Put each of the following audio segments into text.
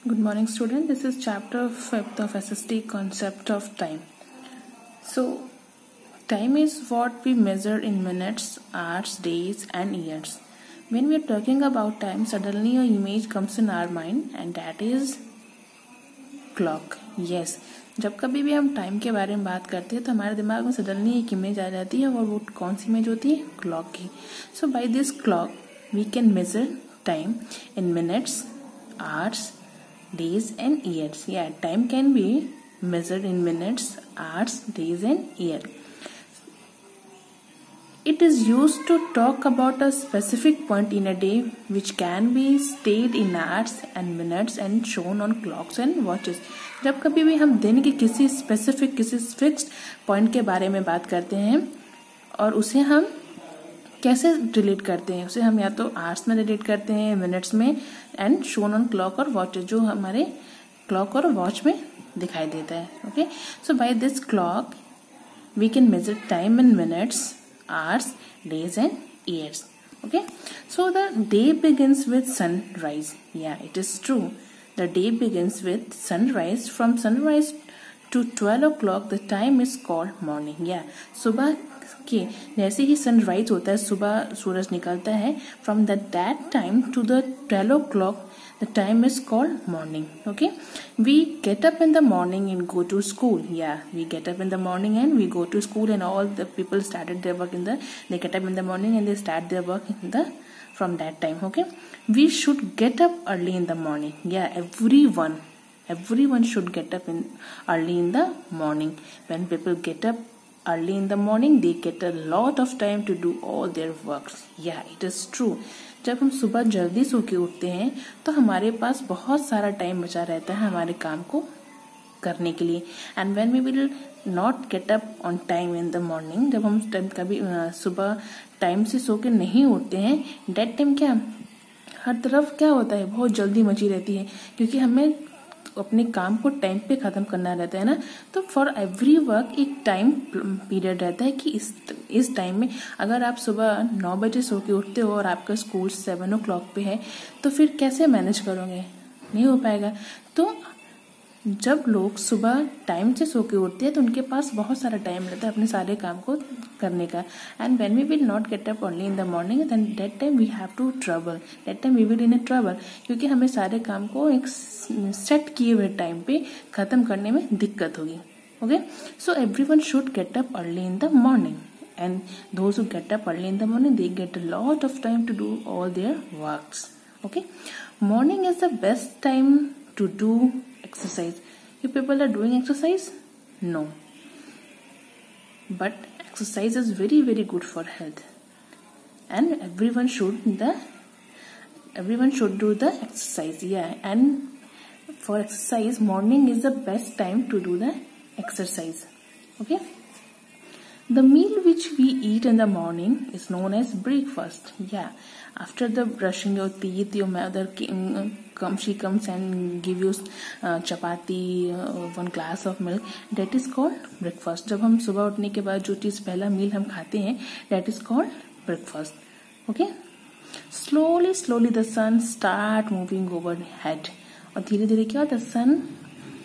Good morning, student. This is chapter 5th of SST, concept of time. So, time is what we measure in minutes, hours, days and years. When we are talking about time, suddenly an image comes in our mind and that is clock. Yes, जब कभी भी हम time के बारे में बात करते हैं तो हमारे दिमाग में सडनली एक इमेज आ जाती है और वो कौन सी इमेज होती है? क्लॉक की. So by this clock we can measure time in minutes, hours, days and years. Yeah, time can be measured in minutes, hours, days and year. It is used to talk about a specific point in a day which can be stated in hours and minutes and shown on clocks and watches. जब कभी भी हम दिन के किसी specific किसी fixed point के बारे में बात करते हैं और उसे हम कैसे रिलेट करते हैं, उसे हम या तो आवर्स में रिलेट करते हैं, मिनट्स में एंड शोन ऑन क्लॉक और वॉच, जो हमारे क्लॉक और वॉच में दिखाई देता है. Okay, so by this clock we can measure time in minutes, hours, days and years. Okay, so the day begins with sunrise. Yeah, it is true. The day begins with sunrise. From sunrise to 12 o'clock the time is called morning. Yeah, सुबह के जैसे ही sunrise होता है, सुबह सूरज निकलता है, from that time to the 12 o'clock the time is called morning. Okay, we get up in the morning and go to school. Yeah, we get up in the morning and we go to school, and all the people started their work they get up in the morning and they start their work from that time. Okay, we should get up early in the morning. Yeah, everyone should get up early in the morning. When people get up early in the morning they get a lot of time to do all their works. Yeah, it is true. जब हम सुबह जल्दी सो के उठते हैं तो हमारे पास बहुत सारा टाइम बचा रहता है हमारे काम को करने के लिए. And when we will not get up on time in the morning, जब हम कभी सुबह टाइम से सो के नहीं उठते हैं, डेट टाइम क्या हर तरफ क्या होता है, बहुत जल्दी मची रहती है, क्योंकि हमें अपने काम को टाइम पे खत्म करना रहता है ना. तो फॉर एवरी वर्क एक टाइम पीरियड रहता है कि इस टाइम में अगर आप सुबह 9 बजे सो के उठते हो और आपका स्कूल 7 o'clock पे है तो फिर कैसे मैनेज करोगे? नहीं हो पाएगा. तो जब लोग सुबह टाइम से सो के उठते हैं तो उनके पास बहुत सारा टाइम रहता है अपने सारे काम को करने का. And when we will not get up only in the morning then that time we have to trouble, that time we will in a trouble, क्योंकि हमें सारे काम को एक सेट किए हुए टाइम पे खत्म करने में दिक्कत होगी. Okay, so everyone should get up early in the morning, and those who get up early in the morning they get a lot of time to do all their works. Okay, morning is the best time to do exercise. You people are doing exercise? No, but exercise is very very good for health and everyone should do the exercise. Yeah, and for exercise morning is the best time to do the exercise. Okay, the meal which we eat in the morning is known as breakfast. Yeah, after the brushing your teeth, your mother she comes and give you chapati, 1 glass of milk. That is called breakfast. जब हम सुबह उठने के बाद जो चीज पहला मील हम खाते हैं, that is called breakfast. Okay, slowly the sun start moving overhead. और धीरे धीरे क्या होता है, सन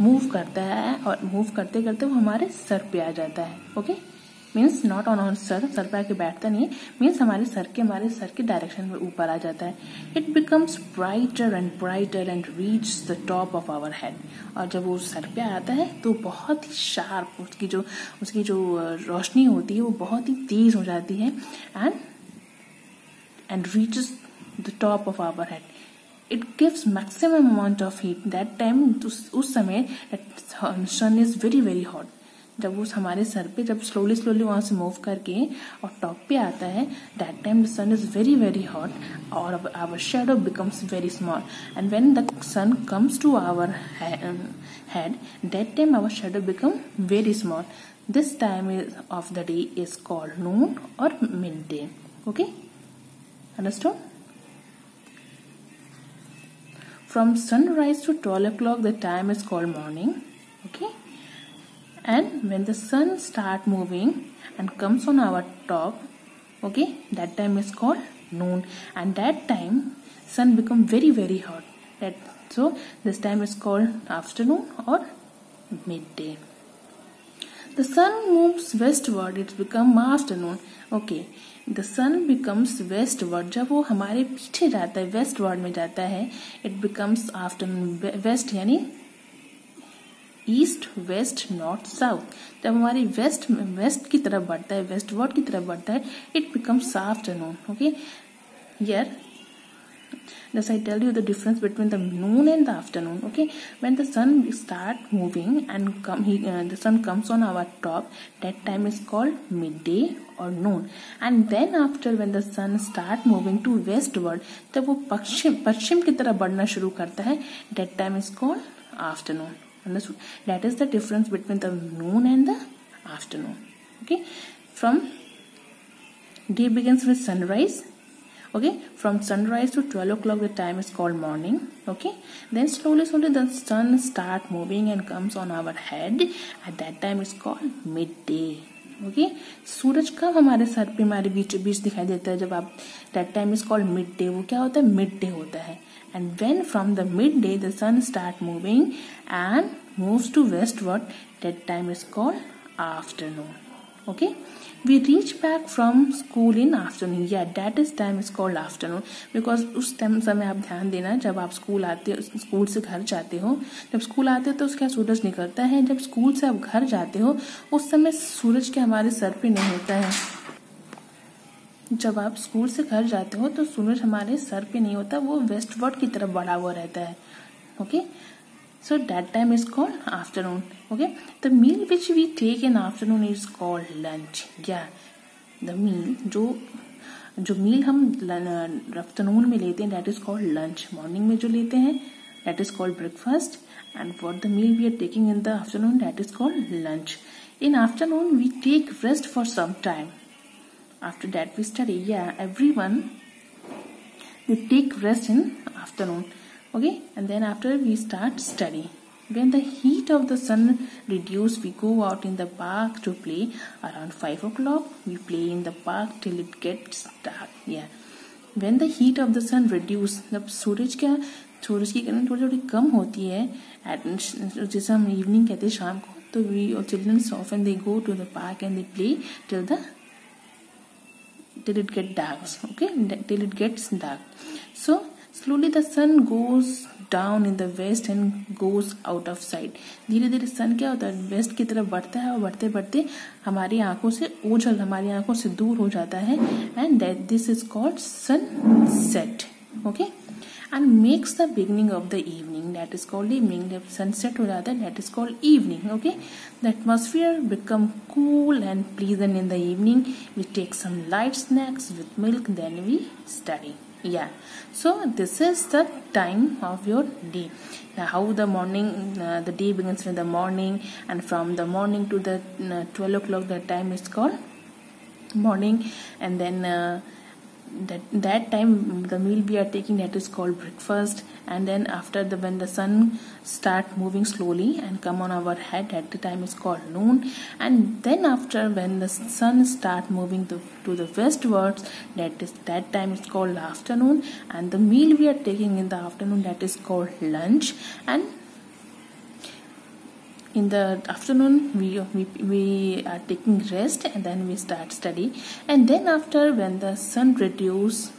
मूव करता है और मूव करते करते वो हमारे सर पे आ जाता है. Okay, means not on on sir पे आके बैठता नहीं है, मीन्स हमारे सर के डायरेक्शन में ऊपर आ जाता है. It becomes brighter and reach the top of our head. और जब वो सर पे आता है तो बहुत ही शार्प उसकी जो रोशनी होती है वो बहुत ही तेज हो जाती है and reaches the top of our head. It gives maximum amount of heat. That time उस समय sun is very very hot. जब वो हमारे सर पे जब स्लोली वहां से मूव करके और टॉप पे आता है, that time the sun is very very hot और our shadow becomes very small. And when the sun comes to our head, that time our shadow become very small. This time of the day is called noon और mid day. Okay, understood? From sunrise to 12 o'clock the time is called morning. Okay, and when the sun start moving and comes on our top, okay, that time is called noon, and that time sun become very very hot. So this time is called afternoon or midday. The sun moves westward, it becomes afternoon. Okay, the sun becomes westward. जब वो हमारे पीछे जाता है, westward में जाता है, it becomes afternoon. west यानी ईस्ट, वेस्ट, नॉर्थ, साउथ. जब हमारी वेस्ट की तरफ बढ़ता है, वेस्टवर्ड की तरफ बढ़ता है, it becomes afternoon. Okay, here thus I tell you the difference between the noon and the afternoon. Okay, when the sun start moving and the sun comes on our top, that time is called midday or noon. And then after when the sun start moving to westward, जब वो पश्चिम की तरफ बढ़ना शुरू करता है, that time is called afternoon. Understood? That is the difference between the noon and the afternoon. Okay, from day begins with sunrise. Okay, from sunrise to 12 o'clock the time is called morning. Okay, then slowly the sun start moving and comes on our head. At that time is called midday. Okay, सूरज कब हमारे sir पे हमारे बीच दिखाई देता है, जब आप that time is called midday. वो क्या होता है? midday होता है. And when from the midday the sun start moving and moves to westward, that time is called afternoon. Okay, we reach back from school in afternoon. Yeah, that is time is called afternoon because उस time समय आप ध्यान देना, जब आप school आते हो, school से घर जाते हो, जब स्कूल आते हो तो उसका सूरज निकलता है. जब स्कूल से आप घर जाते हो उस समय सूरज के हमारे सर पे नहीं होता है. जब आप स्कूल से घर जाते हो तो सूरज हमारे सर पे नहीं होता, वो वेस्टवर्ड की तरफ बढ़ा हुआ रहता है. Okay, so that time is called afternoon. Okay, the meal which we take in afternoon is called lunch. Yeah, the meal जो मील हम आफ्टरनून में लेते हैं, that is called lunch. Morning में जो लेते हैं, that is called breakfast. And what the meal we are taking in the afternoon, that is called lunch. In afternoon we take rest for some time. After that we study. Yeah, everyone they take rest in afternoon. Okay, and then after we start study. When the heat of the sun reduce, we go out in the park to play. Around 5 o'clock we play in the park till it gets dark. Yeah, when the heat of the sun reduce, जब सूरज की किरण थोड़ी थोड़ी कम होती है, जैसे हम evening कहते हैं शाम को, तो we children often they go to the park and they play till it gets dark. Okay, till it gets dark. So slowly the sun goes down in the west and goes out of sight. धीरे धीरे सन क्या होता है, waste की तरफ बढ़ता है और बढ़ते बढ़ते हमारी आंखों से ओझल, हमारी आंखों से दूर हो जाता है. And that this is called sunset. Okay, and makes the beginning of the evening, that is called evening. जब सनसेट हो जाता है, that is called evening. Okay, the atmosphere become cool and pleasant in the evening. We take some light snacks with milk, then we study. Yeah, so this is the time of your day. How the morning, the day begins with the morning, and from the morning to the 12 o'clock the time is called morning. And then that time the meal we are taking, that is called breakfast. And then after when the sun start moving slowly and come on our head, at the time is called noon. And then after when the sun start moving to the westwards, that time is called afternoon. And the meal we are taking in the afternoon, that is called lunch. And in the afternoon we are taking rest, and then we start study. And then after when the sun reduce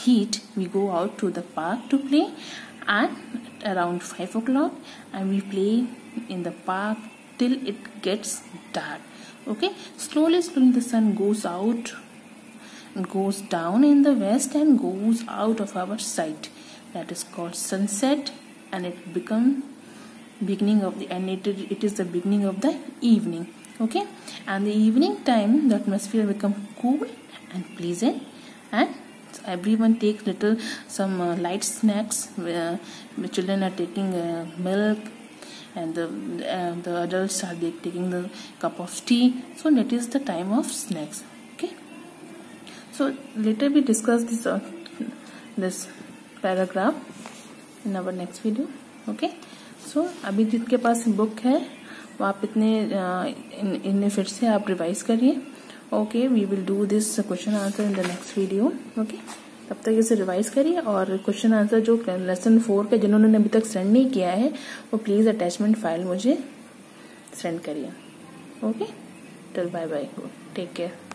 heat, we go out to the park to play. And around 5 o'clock and we play in the park till it gets dark. Okay, slowly the sun goes out, goes down in the west and goes out of our sight. That is called sunset. And it become beginning of the, and it is the beginning of the evening. Okay, and the evening time the atmosphere become cool and pleasant, and everyone takes some light snacks. Children are taking milk, and the adults are taking the cup of tea. So that is the time of snacks. Okay, so later we discuss this paragraph in our next video. Okay, so अभी जिनके पास book है वो आप इन्हें फिर से आप revise करिए. Okay, we will do this question answer in the next video. Okay. तब तक इसे रिवाइज करिए और क्वेश्चन आंसर जो लेसन 4 के जिन्होंने अभी तक सेंड नहीं किया है वो प्लीज़ अटैचमेंट फाइल मुझे सेंड करिए। ओके, चल बाय बाय, टेक केयर।